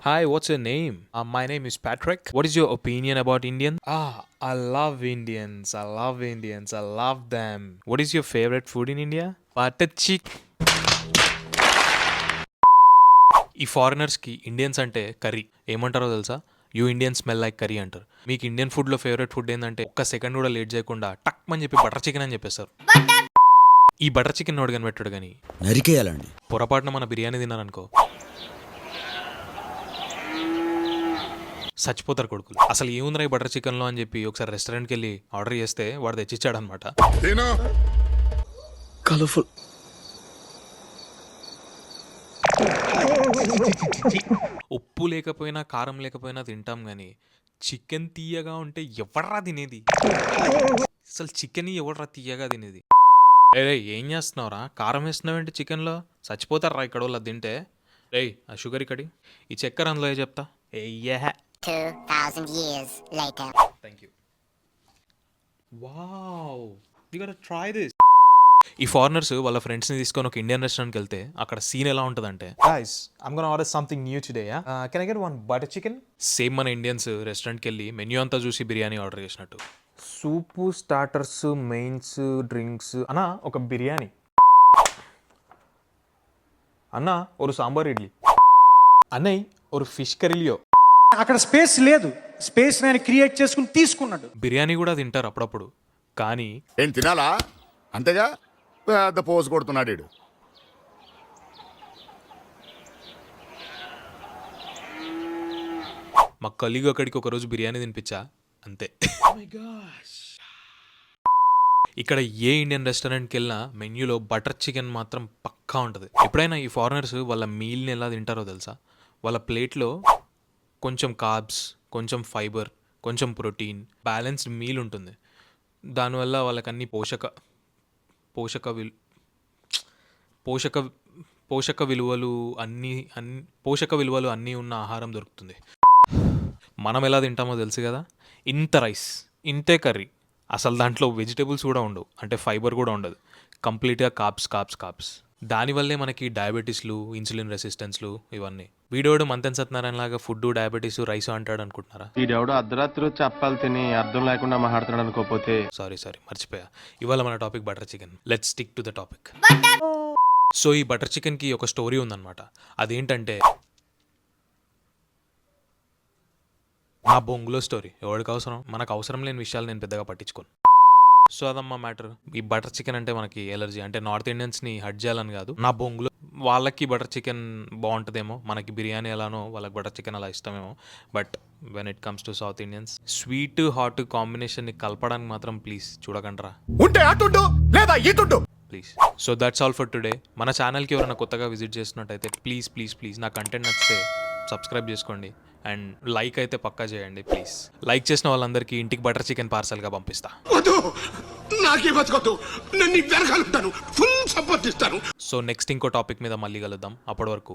Hi, what's your name? My name is Patrick. What is your opinion about Indians? I love Indians. I love Indians. I love them. What is your favorite food in India? Butter chicken. ఈ ఫారినర్స్కి Indians అంటే curry ఏమంటారో తెలుసా? You Indian smell like curry అంటారు. మీకు Indian ఫుడ్లో favourite food ఏంటంటే ఒక్క second కూడా లేట్ చేయకుండా టక్ అని చెప్పి బటర్ చికెన్ అని చెప్పేస్తారు. ఈ బటర్ చికెన్ నోడు కనిపెట్టాడు కానీ నరికేయాలండి. పొరపాటున మన బిర్యానీ తిన్నారనుకో చచ్చిపోతారు కొడుకులు. అసలు ఏముందిరా ఈ బటర్ చికెన్లో అని చెప్పి ఒకసారి రెస్టారెంట్కి వెళ్ళి ఆర్డర్ చేస్తే వాడు తెచ్చిచ్చాడు అనమాట. కలర్ఫుల్. ఉప్పు లేకపోయినా కారం లేకపోయినా తింటాం కానీ చికెన్ తీయగా ఉంటే ఎవడరా తినేది? అసలు చికెన్ ఎవడరా తీయగా తినేది? రే ఏం చేస్తున్నావురా? కారం వేస్తున్నావేంటి చికెన్లో? చచ్చిపోతారా ఇక్కడ వాళ్ళు తింటే. రేయ్ ఆ షుగర్ ఇక్కడి, ఈ చక్కెర అందులో చెప్తా. 2000 years later. Thank you. Wow, you got to try this. ఈ ఫారినర్స్ వాళ్ళ ఫ్రెండ్స్ని తీసుకొని ఒక ఇండియన్ రెస్టారెంట్కి వెళ్తే అక్కడ సీన్ ఎలా ఉంటుందంటే, Guys, I'm gonna order something new today, yeah? Can I get one butter chicken? Same మన ఇండియన్స్ రెస్టారెంట్కి వెళ్ళి మెన్యూ అంతా చూసి బిర్యానీ ఆర్డర్ చేసినట్టు. సూపు, స్టార్టర్స్, మెయిన్స్, డ్రింక్స్. అన్నా ఒక బిర్యానీ. అన్నా ఒక సాంబార్ ఇడ్లీ. అన్నయ్య ఒక ఫిష్ కర్రీలియో. అక్కడ స్పేస్ లేదు, స్పేస్ నేను క్రియేట్ చేసుకుని తీసుకున్నాడు. బిర్యానీ కూడా తింటారు అప్పుడప్పుడు, కానీ ఏం తినాలా? అంతేగా పెద్ద పోజు కొడుతున్నాడు వీడు. మా కలీగ్ అక్కడికి ఒకరోజు బిర్యానీ తినిపించా అంతే. ఇక్కడ ఏ ఇండియన్ రెస్టారెంట్కి వెళ్ళినా మెన్యూలో బటర్ చికెన్ మాత్రం పక్కా ఉంటుంది. ఎప్పుడైనా ఈ ఫారినర్స్ వాళ్ళ మీల్ని ఎలా తింటారో తెలుసా? వాళ్ళ ప్లేట్లో కొంచెం కార్బ్స్, కొంచెం ఫైబర్, కొంచెం ప్రోటీన్, బ్యాలెన్స్డ్ మీల్ ఉంటుంది. దానివల్ల వాళ్ళకి అన్ని పోషక విలువలు అన్నీ ఉన్న ఆహారం దొరుకుతుంది. మనం ఎలా తింటామో తెలుసు కదా? ఇంత రైస్, ఇంతే కర్రీ, అసలు దాంట్లో వెజిటేబుల్స్ కూడా ఉండవు, అంటే ఫైబర్ కూడా ఉండదు, కంప్లీట్గా కార్బ్స్. దానివల్లే మనకి డయాబెటీస్లు, ఇన్సులిన్ రెసిస్టెన్స్లు ఇవన్నీ. వీడోడు మంతెన్ సత్యనారాయణ లాగా ఫుడ్, డయాబెటీస్, రైస్ అంటాడు అనుకుంటున్నారా? వీడెవడో అర్ధరాత్రి చెప్పాలి తిని అర్థం లేకుండా మాట్లాడుతున్నాడు అనుకోపోతే. సారీ మర్చిపోయా. ఇవాళ మన topic butter chicken. Let's stick to the topic. So ఈ బటర్ చికెన్కి ఒక స్టోరీ ఉందన్నమాట. అదేంటంటే నా బొంగులో స్టోరీ. ఎవరికి అవసరం? మనకు అవసరం లేని విషయాలు నేను పెద్దగా పట్టించుకోను. సో అదమ్మా మ్యాటర్. ఈ బటర్ చికెన్ అంటే మనకి ఎలర్జీ, అంటే నార్త్ ఇండియన్స్ని హర్ట్ చేయాలని కాదు. నా బొంగులో వాళ్ళకి బటర్ చికెన్ బాగుంటుందేమో, మనకి బిర్యానీ ఎలానో వాళ్ళకి బటర్ చికెన్ అలా ఇష్టమేమో. But when it comes to South Indians, sweet hot కాంబినేషన్ని కలపడానికి మాత్రం ప్లీజ్ చూడకండ్రా. ఉంటే అటుండు లేదా ఇటుండు please. So that's all for today. మన ఛానల్కి ఎవరైనా కొత్తగా విజిట్ చేస్తున్నట్టయితే ప్లీజ్ నా కంటెంట్ నచ్చితే సబ్స్క్రైబ్ చేసుకోండి అండ్ లైక్ అయితే పక్కా చేయండి ప్లీజ్. లైక్ చేసిన వాళ్ళందరికీ ఇంటికి బటర్ చికెన్ పార్సల్గా పంపిస్తా. సో నెక్స్ట్ ఇంకో టాపిక్ మీద మళ్ళీ కలుద్దాం. అప్పటి వరకు